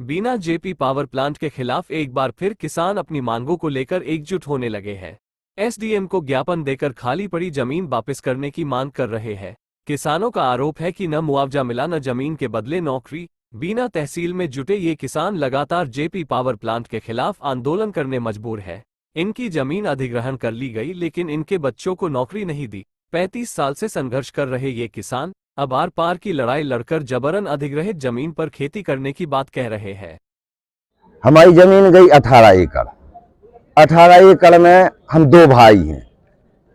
बीना JP power plant के खिलाफ एक बार फिर किसान अपनी मांगों को लेकर एकजुट होने लगे हैं। एसडीएम को ज्ञापन देकर खाली पड़ी जमीन वापस करने की मांग कर रहे हैं। किसानों का आरोप है कि न मुआवजा मिला न जमीन के बदले नौकरी। बीना तहसील में जुटे ये किसान लगातार जेपी पावर प्लांट के खिलाफ आंदोलन करने मजबूर है। इनकी जमीन अधिग्रहण कर ली गई लेकिन इनके बच्चों को नौकरी नहीं दी। 35 साल से संघर्ष कर रहे ये किसान अब आर पार की लड़ाई लड़कर जबरन अधिग्रहित जमीन पर खेती करने की बात कह रहे हैं। हमारी जमीन गई 18 एकड़। 18 एकड़ में हम 2 भाई हैं।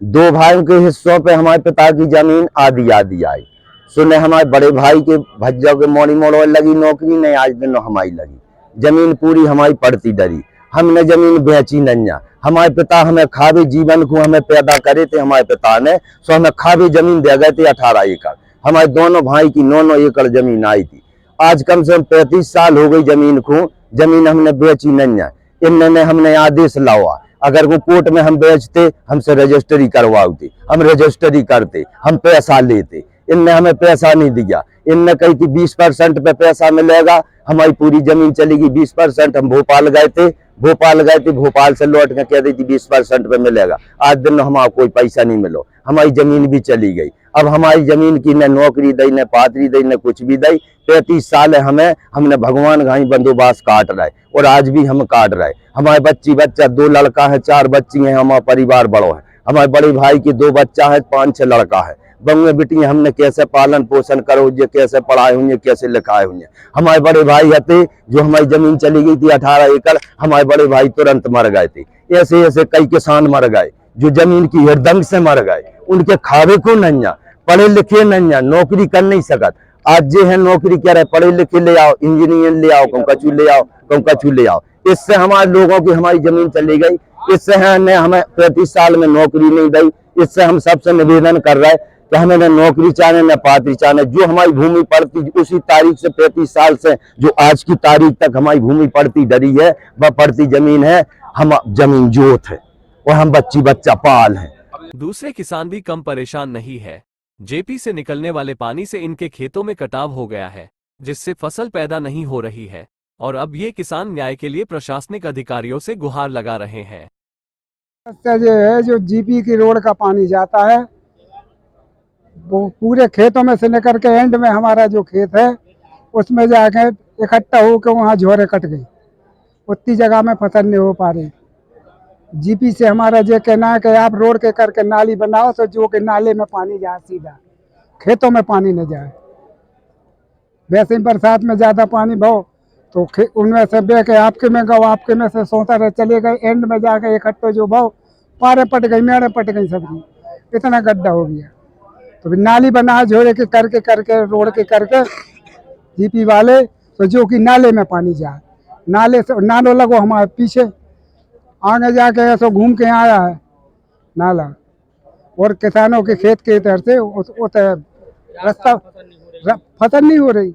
2 भाइयों के हिस्सों पे हमारे पिता की जमीन आधी आधी आई। सुने हमारे बड़े भाई के भज्जों के मोड़ी मोड़ो लगी नौकरी, नहीं आज दिन हमारी लगी। जमीन पूरी हमारी पड़ती डरी। हमने जमीन बेची नहीं। हमारे पिता हमें खावे जीवन को हमें पैदा करे थे हमारे पिता ने, सो हमें खावे जमीन दे गए थे 18 एकड़। हमारे दोनों भाई की 9-9 एकड़ जमीन आई थी। आज कम से कम 35 साल हो गई जमीन को। जमीन हमने बेची नहीं है। इन्होंने हमने आदेश लावा, अगर वो कोर्ट में हम बेचते हमसे रजिस्ट्री करवाते, हम रजिस्ट्री करते, हम पैसा लेते। इनने हमें पैसा नहीं दिया। इनने कही थी 20% पे पैसा मिलेगा, हमारी पूरी जमीन चली गई 20%। हम भोपाल गए थे, भोपाल से लौट के कह दी थी 20% पे मिलेगा। आज दिन हमारा कोई पैसा नहीं मिलो, हमारी जमीन भी चली गई। अब हमारी जमीन की न नौकरी दई, न पात्री दई, न कुछ भी दई। 35 साल है हमने भगवान घाई बंदोबस्त काट रहा है और आज भी हम काट रहे। हमारे बच्चा 2 लड़का है, 4 बच्ची हैं। हमारा परिवार बड़ो है। हमारे बड़े भाई की 2 बच्चा है, 5-6 लड़का है। बंगे बेटी हमने कैसे पालन पोषण करो, ये कैसे पढ़ाए हुए, कैसे लिखाए हुए। हमारे बड़े भाई थे जो हमारी जमीन चली गई थी 18 एकड़, हमारे बड़े भाई तुरंत मर गए थे। ऐसे ऐसे कई किसान मर गए जो जमीन की हरदंग से मर गए। उनके खावे को नहीं, पढ़े लिखे नहीं, नौकरी कर नहीं सकत। आज जे है नौकरी कह रहे, पढ़े लिखे ले आओ, इंजीनियर ले आओ, कहूँ कछु ले आओ, कहूँ कछु ले आओ। इससे हमारे लोगों की हमारी जमीन चली गई। इससे है हमें 35 साल में नौकरी नहीं दी। इससे हम सबसे निवेदन कर रहे हैं कि हमें न नौकरी चाहे न पात्री चाहे। जो हमारी भूमि पड़ती उसी तारीख से 35 साल से जो आज की तारीख तक हमारी भूमि पड़ती डरी है, वह पड़ती जमीन है। हम जमीन जोत है और हम बच्चा पाल है। दूसरे किसान भी कम परेशान नहीं है। जेपी से निकलने वाले पानी से इनके खेतों में कटाव हो गया है, जिससे फसल पैदा नहीं हो रही है और अब ये किसान न्याय के लिए प्रशासनिक अधिकारियों से गुहार लगा रहे हैं। जो जीपी की रोड का पानी जाता है वो पूरे खेतों में से निकल के एंड में हमारा जो खेत है उसमें जाके इकट्ठा होकर वहाँ झोरे कट गई। उतनी जगह में फसल नहीं हो पा रही। जीपी से हमारा ये कहना है कि आप रोड के करके नाली बनाओ तो जो कि नाले में पानी जाए, सीधा खेतों में पानी न जाए। वैसे ही बरसात में ज़्यादा पानी भो तो उनमें से बह के आपके में गो, आपके में से सोता रहे चले गए, एंड में जाके इकट्ठे जो भाव पारे पट गई, मेड़े पट गई सबकी। इतना गड्ढा हो गया तो नाली बना झोरे के करके रोड के करके जीपी वाले तो जो कि नाले में पानी जाए। नाले से नालो लगो हमारे पीछे, आगे जाके ऐसा घूम के आया है नाला। और किसानों के खेत के इधर से रास्ता फसल नहीं हो रही।